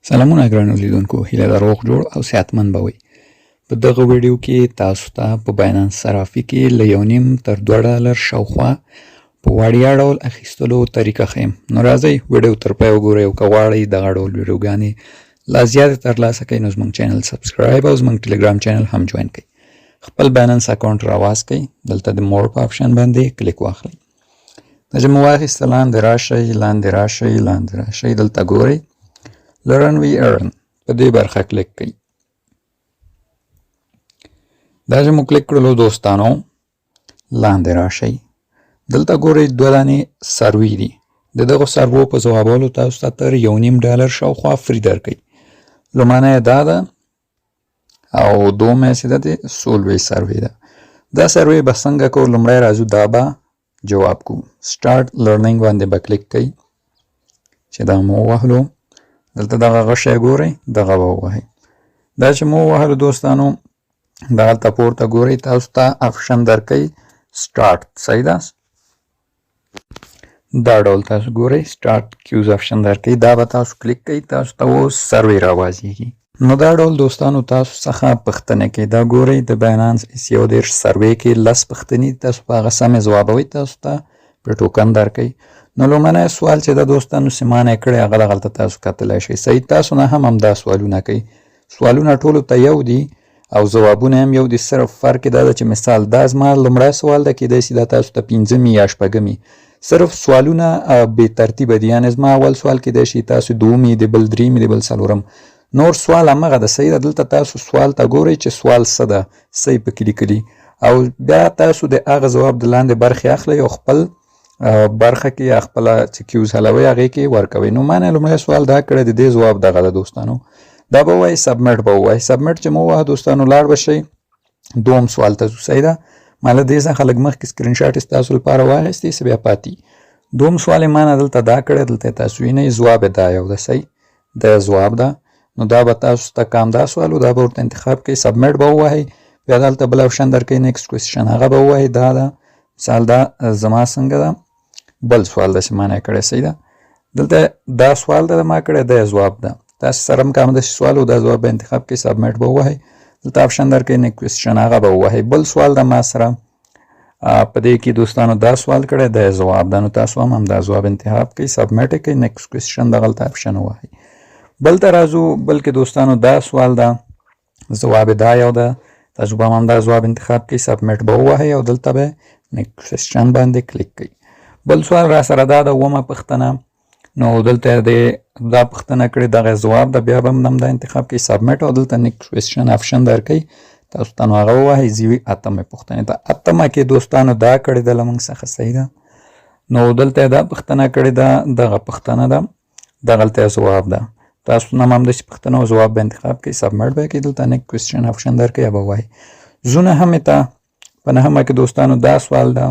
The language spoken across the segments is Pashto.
سلامونه ګرانو لیدونکو، هیله ده روغ جوړ او صحتمند به وئ. په دغه ویډیو کې تاسو ته په باینانس صرافي کې له $1.5 تر $2 شاوخوا په وړیا ډول اخیستلو طریقه ښیم. نو راځئ ویډیو تر پایه وګورئ او که غواړئ دغه ډول ویډیوګانې لا زیاتې ترلاسه کړئ نو زموږ چینل سبسکرایب او زموږ ټلیګرام چینل هم جوین کړئ. خپل باینانس اکاونټ راواز کړئ، دلته د مور په آپشن باندې کلیک واخلئ. دا چې مو واخیسته لاندې راشئ دلته ګورئ Learn we earn په دې برخه کلیک کړئ. دا چې مو کلیک کړلو دوستانو لاندې راشئ، دلته ګورئ 2 دانې سروي دي. د دغو سروو په ځوابولو تاسو ته تر $1.5 شاوخوا فری درکوي. لومړنی دا ده او دومه چې ده د سولوی سروي ده. دا سروي به څنګه کوو؟ لومړی راځو دا به جواب کوو. سټارټ لرنینګ باندې به کلیک کړئ چې دا مو ووهلو. دلته دغه غشی ګورئ، دغه به ووهئ. دا چې مو ووهلو دوستانو دغلته پورته ګورئ، تاسو ته آپشن درکوي سټارټ. صحیح ده؟ دا ډول تاسو ګورئ سټارټ کیوز آپشن درکوي، دا به تاسو کلیک کوئ، تاسو ته اوس سروي راوازیږي. نو دا ډول دوستانو تاسو څخه پوښتنې کوي. دا ګورئ د باینانس S21 سروي کې 10 پوښتنې، تاسو په هغه سمې ځوابوئ، تاسو ته په ټوکن درکوي. نو لومړنی سوال چې د دوستانو سیمانه کړی هغه دغلته تاسو کتلی شئ. صحیح، تاسو نه هم همدا سوالونه کوي. سوالونه ټولو ته یو دي او ځوابونه هم یو دي، صرف فرق دا ده چې مثال دا زما لومړی سوال ده، کیدای شي دا تاسو ته 5 یا 6 صرف سوالونه بې ترتیبه دي. یعنې زما اول سوال کیدای شي تاسو 2 د بل 3 د بل 4 نور سوال همغه ده. صحیح ده؟ دلته تاسو سوال ته ګورئ چې سوال څه ده، صحیح پکې لیکلي، او بیا تاسو د هغه ځواب د لاندې برخې اخلئ او خپل برخه کې یا خپله چې کیوز حلوئ هغې کې ورکوئ. نو ما نه لومړی سوال دا کړی د دې ځواب دغه ده دوستانو. دا به ووایي سبمیټ به ووایي. سبمیټ چې مو ووهه دوستانو لاړ به شئ دوم سوال ته ځو. صحیح ده؟ ما له دې څخه لږ مخکې سکرین شاټ یې ستاسو لپاره واخیستې څه بیا پاتې. دوم سوال یې ما نه دلته دا کړی، دلته یې تاسو وینئ ځواب یې دا یو ده. صحیح دا ځواب ده. نو دا به تاسو ته کام دا سوال و، دا به ورته انتخاب کوئ، سبمیټ به ووهئ. بیا دلته بل آپشن درکوئ نیکسټ کوېسچن، هغه به ووهئ. دا ده مثال دا زما څنګه ده بل سوال ده چې ما نه کړی. صحیح ده؟ دلته دا سوال ده ما کړی، دا ځواب ده. تاسو سره هم که همداسې سوال و دا ځواب به انتخاب کړئ، سبمیټ به ووهئ. دلته آپشن درکوئ نیکسټ کوېسچن، هغه به ووهئ. بل سوال ده ما سره په دې کې دوستانو دا سوال کړی، دا ځواب ده. نو تاسو هم همدا ځواب انتخاب کړئ، سبمیټ یې کړئ، نیکسټ کوېسچن دغلته آپشن ووهئ. بل ته راځو، بلکې دوستانو دا سوال ده ځواب دا یو ده، تاسو به هم همدا ځواب انتخاب کړئ، سبمیټ به ووهئ او دلته به نیکسټ کوېسچن باندې کلیک کړئ. بل سوال را سره دا ده 8مه پوښتنه. نو دلته دا پوښتنه کړې، دغه ځواب ده، بیا به هم همدا انتخاب کړئ، سبمیټ او دلته نیکسټ کوېسچن آپشن درکوئ، تاسو ته نو هغه ووهئ زیوي 8مه پوښتنې ته. 8مه کې دوستانو دا کړې ده له موږ څخه. صحیح ده؟ نو دلته دا پوښتنه کړې ده، دغه پوښتنه ده، دغلته ځواب ده. تاسو نه هم همداسې پوښتنه او ځواب به انتخاب کړئ، سبمیټ به یې کړئ، دلته نیکسټ کوېسچن آپشن درکوئ یا به ووایئ. زو 9مې ته په 9مه کې دوستانو دا سوال ده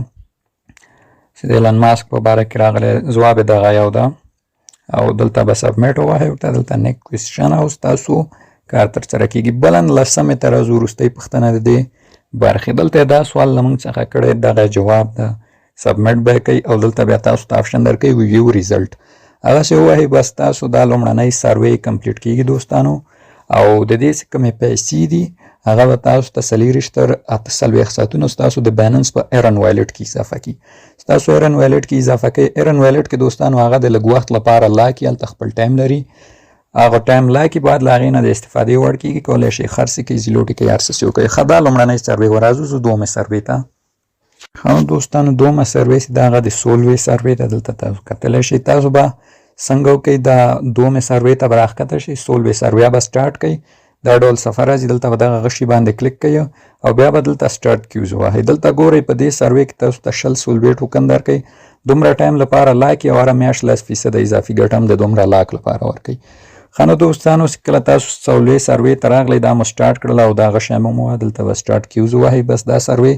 چې د ایلن ماسک په باره کې راغلی، ځواب یې دغه یو ده او دلته به سبمیټ ووهئ ورته، دلته نیکسټ کوېسچن او ستاسو کار ترسره کېږي. بله 10مې ته راځو، وروستۍ پوښتنه د دې برخې. دلته دا سوال له موږ څخه کړی، دغه جواب ده، سبمیټ به یې کوئ او دلته بیا تاسو ته آپشن درکوي ویو ریزلټ، هغسې ووهئ. بس تاسو دا لومړنی سروی کمپلیټ کېږي دوستانو، او د دې چې کومې پیسې دي هغه به تاسو ته 40 تر 48 ساعتونو ستاسو د باینانس په ایرن وایلټ کې اضافه کړي. ستاسو ایرن وایلټ کې اضافه کوي. ایرن وایلټ کې دوستانو هغه د لږ وخت لپاره لا کړي، هلته خپل ټایم لري، هغه ټایم لا کړي، بعد له هغې نه د استفادې وړ کېږي، کولی شئ خرڅ کړئ، زیلوټې کړئ، هر څه چې وکړئ. ښه دا لومړنی سروی ورازو زه دومې سروی ته. ښه دوستانو دومه سروی چې د هغه د سولوی سروی ته دلته تاسو کتلی شئ. تاسو به څنګه وکړئ؟ دا دومې سروی ته به راښکته شئ، سولوی سروی به سټارټ کړئ، دا ډول صفحه راځي، دلته به دغه غشي باندې کلیک کوئ او بیا به دلته سټارټ کیوز ووهئ. دلته ګورئ په دې سروی کې تاسو ته 20 سولوی ټوکن درکوي، دومره ټایم لپاره لا کړي او هره میاشت 10% اضافي ګټه هم د دومره لاک لپاره ورکوي. ښه نو دوستانو چې کله تاسو سولوی سروی ته راغلی، دا مو سټارټ کړله او دا غشی مو ووهه، دلته به سټارټ کیوز ووهئ، بس دا سروی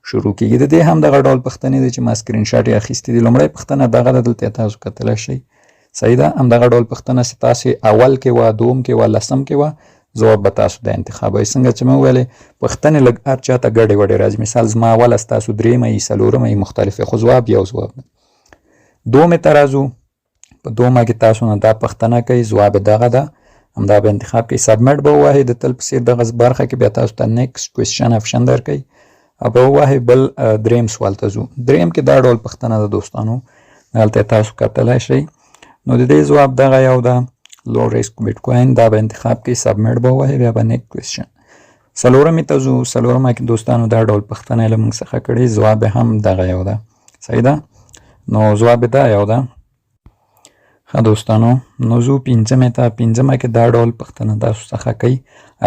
شروع کېږي. د دې هم دغه ډول پوښتنې دي چې ما سکرین شاټ یې اخیستې دي. لومړی پوښتنه دغه ده، دلته تاسو کتلی شئ. صحیح ده؟ همدغه ډول پوښتنه چې تاسې اول کې وه، دوم کې وه، 10م کې وه، ځواب به تاسو د انتخابوئ. څنګه چې مې وویلې پوښتنې لږ هر چا ته ګډې وډې راځي. مثال زما اوله ستاسو 3مه یي، 4مه یي، مختلفې، خو ځواب یو ځواب ده. دومې ته راځو، په دومه کې تاسو نه دا پوښتنه کوي، ځواب یې دغه ده، همدا به انتخاب کې سبمټ به ووهئ. د تل په څېر دغه برخه کې بیا تاسو ته نیکسټ کوېسچن آپشن درکوي او به ووهئ. بل دریم سوال ته ځو. دریم کې دا ډول پوښتنه ده دوستانو، هلته تاسو کتلی شئ. نو د دې ځواب دغه یو ده، لو ریسک بیټ کوین. دا به انتخاب کې سبمټ به ووهئ، بیا به نیکسټ کوېسچن. څلورمې ته ځو. څلورمه کې دوستانو دا ډول پوښتنه یې له موږ څخه کړې، ځواب هم دغه یو ده. صحیح ده؟ نو ځواب دا یو ده. ښه دوستانو، نو ځو پنځمې ته. پنځمه کې دا ډول پوښتنه تاسو څخه کوي،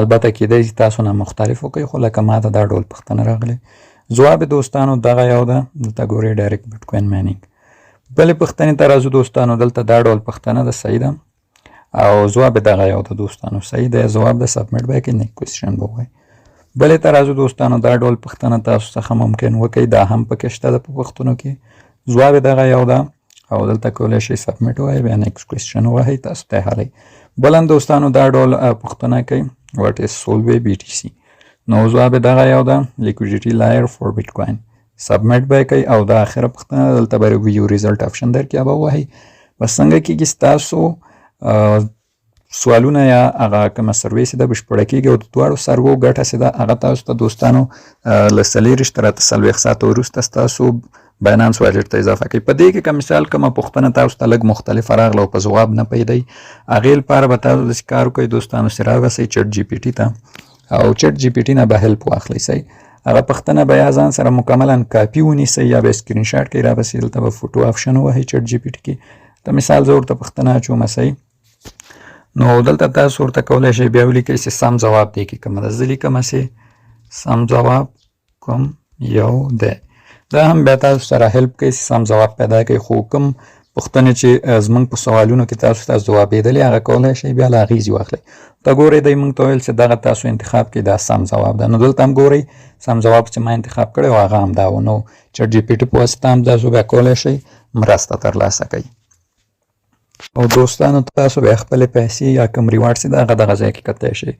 البته کیدای شي تاسو نه مختلف وکړئ، خو لکه ما ته دا ډول پوښتنه راغلی. ځواب دوستانو دغه یو ده، دلته ګورئ ډایرکټ بیټ کوین ماینینګ. بلې پوښتنې ته راځو دوستانو. دلته دا ډول پوښتنه ده، صحیح ده، او ځواب دغه یو ده دوستانو. صحیح ده، ځواب د سبمټ به کې نیکسټ کوېسچن به ووایئ. بلې ته راځو دوستانو. دا ډول پوښتنه تاسو څخه ممکن وکړئ، دا هم پکې شته ده په پوښتنو کې. ځواب دغه یو ده او دلته کولی شئ سبمټ ووایئ، بیا نیکسټ کوېسچن ووهئ، تاسو ته یې حلوئ. بل هم دوستانو دا ډول پوښتنه کوي، واټ از سولوی BTC. نو ځواب دغه یو ده، لیکویډیټي لایر فور بیټ کوین. سبمټ به یې کوئ او دا آخره پوښتنه دلته به ریویو ریزلټ آپشن درکړي، به ووهئ. بس څنګه کېږي ستاسو سوالونه یا هغه کومه سروې چې ده بشپړه کېږي او د دواړو سروو ګټه چې ده هغه تاسو ته دوستانو له 40 تر 48 ساعته وروسته ستاسو باینانس والټ ته اضافه کوي. په دې کې که مثال کومه پوښتنه تاسو ته لږ مختلفه راغله او په ځواب نه پیدایي، هغې لپاره به تاسو داسې کار وکړئ دوستانو چې رابسئ چټ GPT ته او چټ GPT نه به هیلپ واخلئ. صحیح، هغه پوښتنه به یا ځان سره مکملا کاپي ونیسئ یا به سکرین شاټ کړئ، رابسئ دلته به فوټو آپشن ووهئ چټ GPT کې. د مثال زه ورته پوښتنه اچوم، صحیح. نو دلته تاسو ورته کولی شئ بیا ولیکئ چې سم ځواب دی کې کومه ده. زه لیکم چې سم ځواب کوم یو دی. دا هم بیا تاسو سره هیلپ کوي چې سم ځواب پیدا کوي. خو کوم پوښتنې چې زموږ په سوالونو کې تاسو ته ځوابېدلې هغه کولی شئ بیا له هغې ځې واخلئ. ته ګورئ دی موږ ته ویل چې دغه تاسو انتخاب کړئ، دا سم ځواب ده. نو دلته هم ګورئ سم ځواب چې ما انتخاب کړی و هغه هم دا و. نو چټ GPT په واسطه هم تاسو بیا کولی شئ مرسته ترلاسه کوئ. او دوستانو تاسو بیا خپلې پیسې یا کوم ریوارډ چې ده هغه دغه ځای کې کتلی شئ.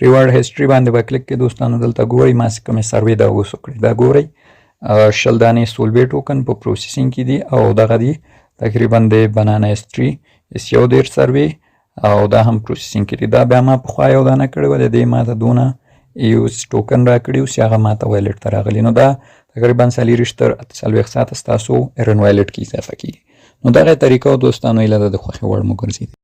ریوارډ هسټري باندې به کلیک کړئ دوستانو. دلته ګورئ ما چې کومې سروې ده اوس وکړې، دا ګورئ 20 دانې سولوی ټوکن په پروسیسینګ کې دي او دغه دي تقریبا د بنانا S3 S11 سروې او دا هم پروسیسینګ کې دي. دا بیا ما پخوا یو دانه کړې وه، د دې ما ته دونه یوز ټوکن را کړي چې هغه ما ته وایلټ ته راغلي. نو دا تقریبا 40 تر 48 ساعته ستاسو ایرن وایلټ کې اضافه کېږي. نو دغه طریقه دوستانو ایله د خوښې وړ مو ګرځېدي.